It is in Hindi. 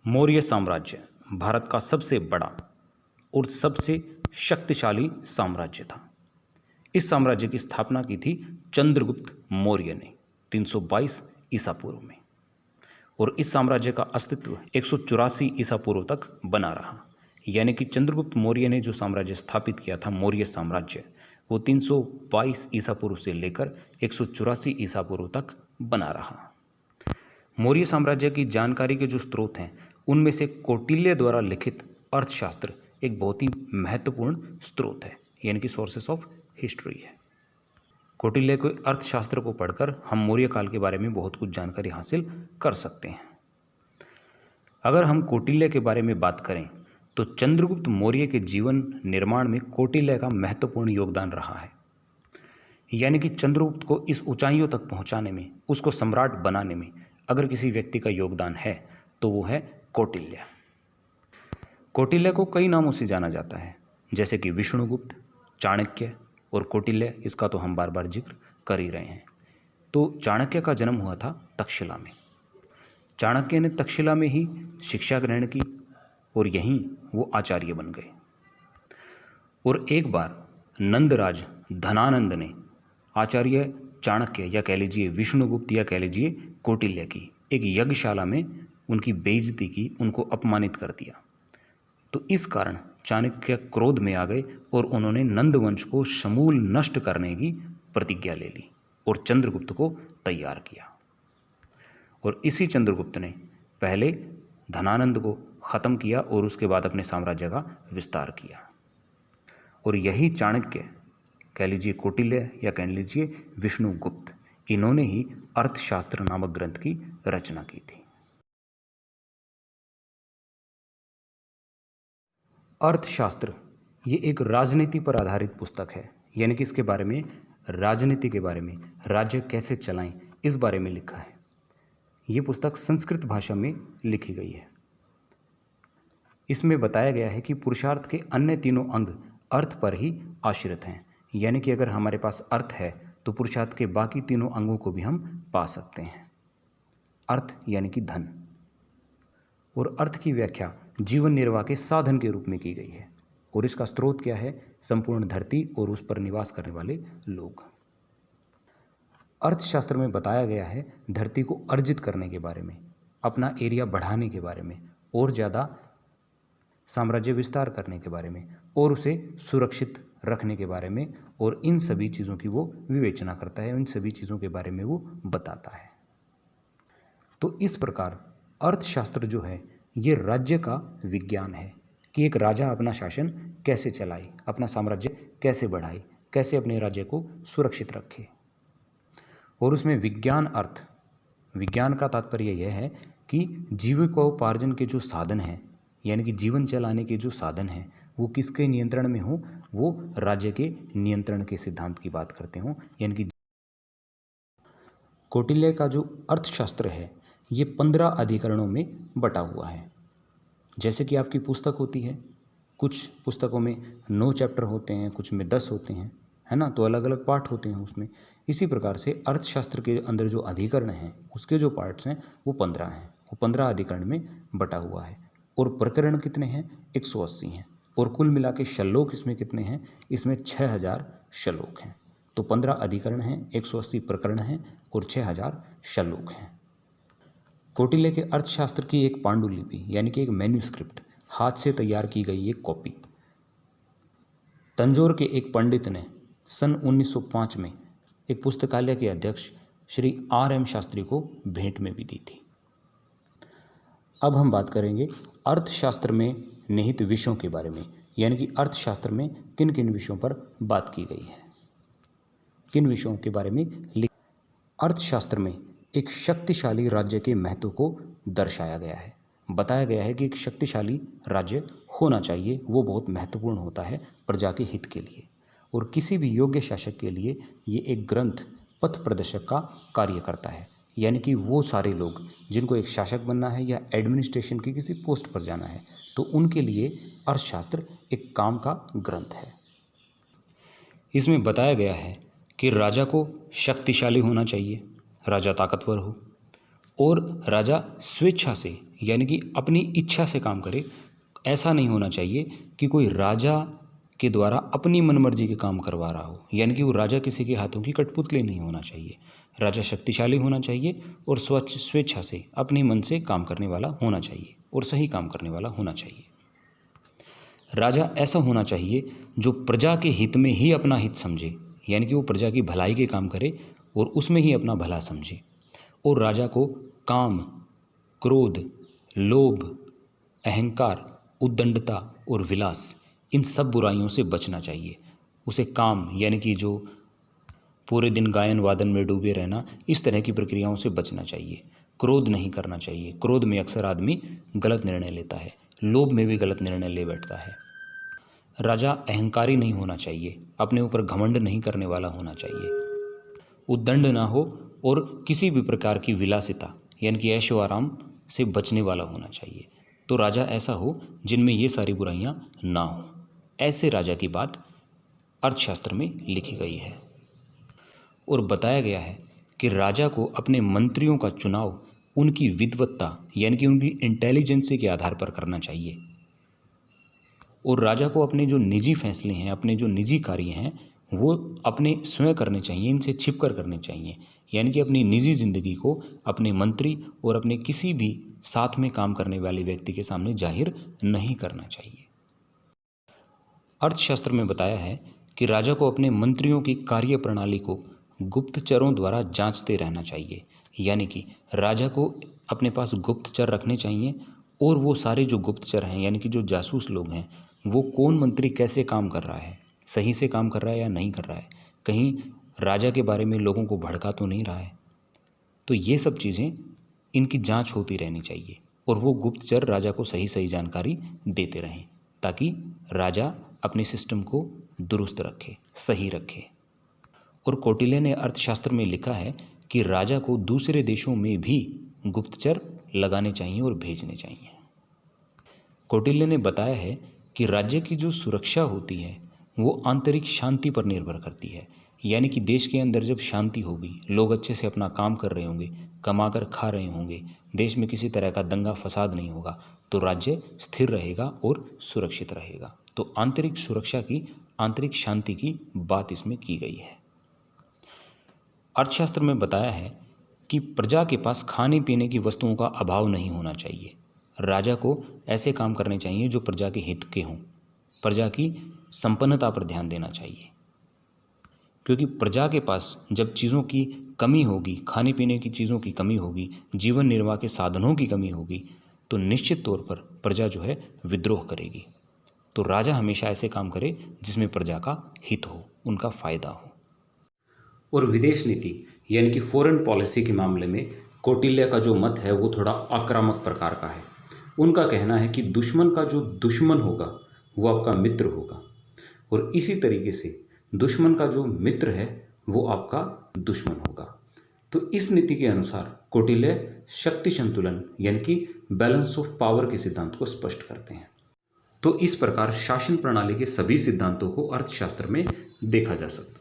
मौर्य साम्राज्य भारत का सबसे बड़ा और सबसे शक्तिशाली साम्राज्य था। इस साम्राज्य की स्थापना की थी चंद्रगुप्त मौर्य ने 322 ईसा पूर्व में, और इस साम्राज्य का अस्तित्व 184 ईसा पूर्व तक बना रहा। यानी कि चंद्रगुप्त मौर्य ने जो साम्राज्य स्थापित किया था, मौर्य साम्राज्य, वो 322 ईसा पूर्व से लेकर 184 ईसा पूर्व तक बना रहा। मौर्य साम्राज्य की जानकारी के जो स्रोत हैं, उनमें से कौटिल्य द्वारा लिखित अर्थशास्त्र एक बहुत ही महत्वपूर्ण स्रोत है, यानी कि सोर्सेस ऑफ हिस्ट्री है। कौटिल्य के अर्थशास्त्र को पढ़कर हम मौर्य काल के बारे में बहुत कुछ जानकारी हासिल कर सकते हैं। अगर हम कौटिल्य के बारे में बात करें तो चंद्रगुप्त मौर्य के जीवन निर्माण में कौटिल्य का महत्वपूर्ण योगदान रहा है। यानी कि चंद्रगुप्त को इस ऊंचाइयों तक पहुंचाने में, उसको सम्राट बनाने में अगर किसी व्यक्ति का योगदान है तो वो है कौटिल्य। कौटिल्य को कई नामों से जाना जाता है, जैसे कि विष्णुगुप्त, चाणक्य और कौटिल्य। इसका तो हम बार बार जिक्र कर ही रहे हैं। तो चाणक्य का जन्म हुआ था तक्षशिला में। चाणक्य ने तक्षशिला में ही शिक्षा ग्रहण की और यहीं वो आचार्य बन गए। और एक बार नंदराज धनानंद ने आचार्य चाणक्य, या कह लीजिए विष्णुगुप्त, या कह लीजिए कौटिल्य की एक यज्ञशाला में उनकी बेइज्जती की, उनको अपमानित कर दिया। तो इस कारण चाणक्य क्रोध में आ गए और उन्होंने नंद वंश को समूल नष्ट करने की प्रतिज्ञा ले ली और चंद्रगुप्त को तैयार किया। और इसी चंद्रगुप्त ने पहले धनानंद को ख़त्म किया और उसके बाद अपने साम्राज्य का विस्तार किया। और यही चाणक्य, कह लीजिए कौटिल्य, या कह लीजिए विष्णुगुप्त, इन्होंने ही अर्थशास्त्र नामक ग्रंथ की रचना की थी। अर्थशास्त्र ये एक राजनीति पर आधारित पुस्तक है। यानी कि इसके बारे में, राजनीति के बारे में, राज्य कैसे चलाएं, इस बारे में लिखा है। ये पुस्तक संस्कृत भाषा में लिखी गई है। इसमें बताया गया है कि पुरुषार्थ के अन्य तीनों अंग अर्थ पर ही आश्रित हैं। यानी कि अगर हमारे पास अर्थ है तो पुरुषार्थ के बाकी तीनों अंगों को भी हम पा सकते हैं। अर्थ यानी कि धन। और अर्थ की व्याख्या जीवन निर्वाह के साधन के रूप में की गई है। और इसका स्रोत क्या है? संपूर्ण धरती और उस पर निवास करने वाले लोग। अर्थशास्त्र में बताया गया है धरती को अर्जित करने के बारे में, अपना एरिया बढ़ाने के बारे में, और ज़्यादा साम्राज्य विस्तार करने के बारे में, और उसे सुरक्षित रखने के बारे में, और इन सभी चीज़ों की वो विवेचना करता है, इन सभी चीज़ों के बारे में वो बताता है। तो इस प्रकार अर्थशास्त्र जो है ये राज्य का विज्ञान है कि एक राजा अपना शासन कैसे चलाए, अपना साम्राज्य कैसे बढ़ाए, कैसे अपने राज्य को सुरक्षित रखे। और उसमें विज्ञान अर्थ, विज्ञान का तात्पर्य यह है कि जीविकोपार्जन के जो साधन हैं, यानी कि जीवन चलाने के जो साधन हैं, वो किसके नियंत्रण में हो? वो राज्य के नियंत्रण के सिद्धांत की बात करते हों। यानी कि कौटिल्य का जो अर्थशास्त्र है ये 15 अधिकरणों में बटा हुआ है। जैसे कि आपकी पुस्तक होती है, कुछ पुस्तकों में 9 चैप्टर होते हैं, कुछ में 10 होते हैं, है ना, तो अलग अलग पार्ट होते हैं उसमें। इसी प्रकार से अर्थशास्त्र के अंदर जो अधिकरण हैं, उसके जो पार्ट्स हैं वो 15 हैं। वो 15 अधिकरण में बटा हुआ है। और प्रकरण कितने हैं? 180 हैं। और कुल मिला के श्लोक इसमें कितने हैं? इसमें 6000 श्लोक हैं। तो 15 अधिकरण हैं, 180 प्रकरण हैं और 6000 श्लोक हैं। कौटिल्य के अर्थशास्त्र की एक पांडुलिपि, यानी कि एक मैन्यूस्क्रिप्ट, हाथ से तैयार की गई एक कॉपी तंजौर के एक पंडित ने सन 1905 में एक पुस्तकालय के अध्यक्ष श्री R.M. शास्त्री को भेंट में भी दी थी। अब हम बात करेंगे अर्थशास्त्र में निहित विषयों के बारे में, यानी कि अर्थशास्त्र में किन किन विषयों पर बात की गई है, किन विषयों के बारे में अर्थशास्त्र में एक शक्तिशाली राज्य के महत्व को दर्शाया गया है। बताया गया है कि एक शक्तिशाली राज्य होना चाहिए, वो बहुत महत्वपूर्ण होता है प्रजा के हित के लिए। और किसी भी योग्य शासक के लिए ये एक ग्रंथ पथ प्रदर्शक का कार्य करता है। यानी कि वो सारे लोग जिनको एक शासक बनना है या एडमिनिस्ट्रेशन की किसी पोस्ट पर जाना है, तो उनके लिए अर्थशास्त्र एक काम का ग्रंथ है। इसमें बताया गया है कि राजा को शक्तिशाली होना चाहिए, राजा ताकतवर हो, और राजा स्वेच्छा से यानी कि अपनी इच्छा से काम करे। ऐसा नहीं होना चाहिए कि कोई राजा के द्वारा अपनी मनमर्जी के काम करवा रहा हो, यानी कि वो राजा किसी के हाथों की कठपुतली नहीं होना चाहिए। राजा शक्तिशाली होना चाहिए और स्वेच्छा से अपने मन से काम करने वाला होना चाहिए और सही काम करने वाला होना चाहिए। राजा ऐसा होना चाहिए जो प्रजा के हित में ही अपना हित समझे, यानी कि वो प्रजा की भलाई के काम करे और उसमें ही अपना भला समझे। और राजा को काम, क्रोध, लोभ, अहंकार, उद्दंडता और विलास, इन सब बुराइयों से बचना चाहिए। उसे काम यानी कि जो पूरे दिन गायन वादन में डूबे रहना, इस तरह की प्रक्रियाओं से बचना चाहिए। क्रोध नहीं करना चाहिए, क्रोध में अक्सर आदमी गलत निर्णय लेता है, लोभ में भी गलत निर्णय ले बैठता है। राजा अहंकारी नहीं होना चाहिए, अपने ऊपर घमंड नहीं करने वाला होना चाहिए, उद्दंड ना हो और किसी भी प्रकार की विलासिता यानी कि ऐशो आराम से बचने वाला होना चाहिए। तो राजा ऐसा हो जिनमें ये सारी बुराइयां ना हो। ऐसे राजा की बात अर्थशास्त्र में लिखी गई है और बताया गया है कि राजा को अपने मंत्रियों का चुनाव उनकी विद्वत्ता यानी कि उनकी इंटेलिजेंसी के आधार पर करना चाहिए। और राजा को अपने जो निजी फैसले हैं, अपने जो निजी कार्य हैं, वो अपने स्वयं करने चाहिए, इनसे छिप कर करने चाहिए। यानी कि अपनी निजी ज़िंदगी को अपने मंत्री और अपने किसी भी साथ में काम करने वाले व्यक्ति के सामने जाहिर नहीं करना चाहिए। अर्थशास्त्र में बताया है कि राजा को अपने मंत्रियों की कार्य प्रणाली को गुप्तचरों द्वारा जांचते रहना चाहिए। यानी कि राजा को अपने पास गुप्तचर रखने चाहिए और वो सारे जो गुप्तचर हैं यानी कि जो जासूस लोग हैं, वो कौन मंत्री कैसे काम कर रहा है, सही से काम कर रहा है या नहीं कर रहा है, कहीं राजा के बारे में लोगों को भड़का तो नहीं रहा है। तो ये सब चीज़ें इनकी जांच होती रहनी चाहिए और वो गुप्तचर राजा को सही सही जानकारी देते रहें ताकि राजा अपने सिस्टम को दुरुस्त रखे, सही रखे। और कौटिल्य ने अर्थशास्त्र में लिखा है कि राजा को दूसरे देशों में भी गुप्तचर लगाने चाहिए और भेजने चाहिए। कौटिल्य ने बताया है कि राज्य की जो सुरक्षा होती है वो आंतरिक शांति पर निर्भर करती है। यानी कि देश के अंदर जब शांति होगी, लोग अच्छे से अपना काम कर रहे होंगे, कमाकर खा रहे होंगे, देश में किसी तरह का दंगा फसाद नहीं होगा, तो राज्य स्थिर रहेगा और सुरक्षित रहेगा। तो आंतरिक सुरक्षा की, आंतरिक शांति की बात इसमें की गई है। अर्थशास्त्र में बताया है कि प्रजा के पास खाने पीने की वस्तुओं का अभाव नहीं होना चाहिए। राजा को ऐसे काम करने चाहिए जो प्रजा के हित के हों, प्रजा की संपन्नता पर ध्यान देना चाहिए। क्योंकि प्रजा के पास जब चीज़ों की कमी होगी, खाने पीने की चीज़ों की कमी होगी, जीवन निर्वाह के साधनों की कमी होगी, तो निश्चित तौर पर प्रजा जो है विद्रोह करेगी। तो राजा हमेशा ऐसे काम करे जिसमें प्रजा का हित हो, उनका फ़ायदा हो। और विदेश नीति यानी कि फॉरेन पॉलिसी के मामले में कौटिल्य का जो मत है वो थोड़ा आक्रामक प्रकार का है। उनका कहना है कि दुश्मन का जो दुश्मन होगा वो आपका मित्र होगा और इसी तरीके से दुश्मन का जो मित्र है वो आपका दुश्मन होगा। तो इस नीति के अनुसार कौटिल्य शक्ति संतुलन यानी कि बैलेंस ऑफ पावर के सिद्धांत को स्पष्ट करते हैं। तो इस प्रकार शासन प्रणाली के सभी सिद्धांतों को अर्थशास्त्र में देखा जा सकता है।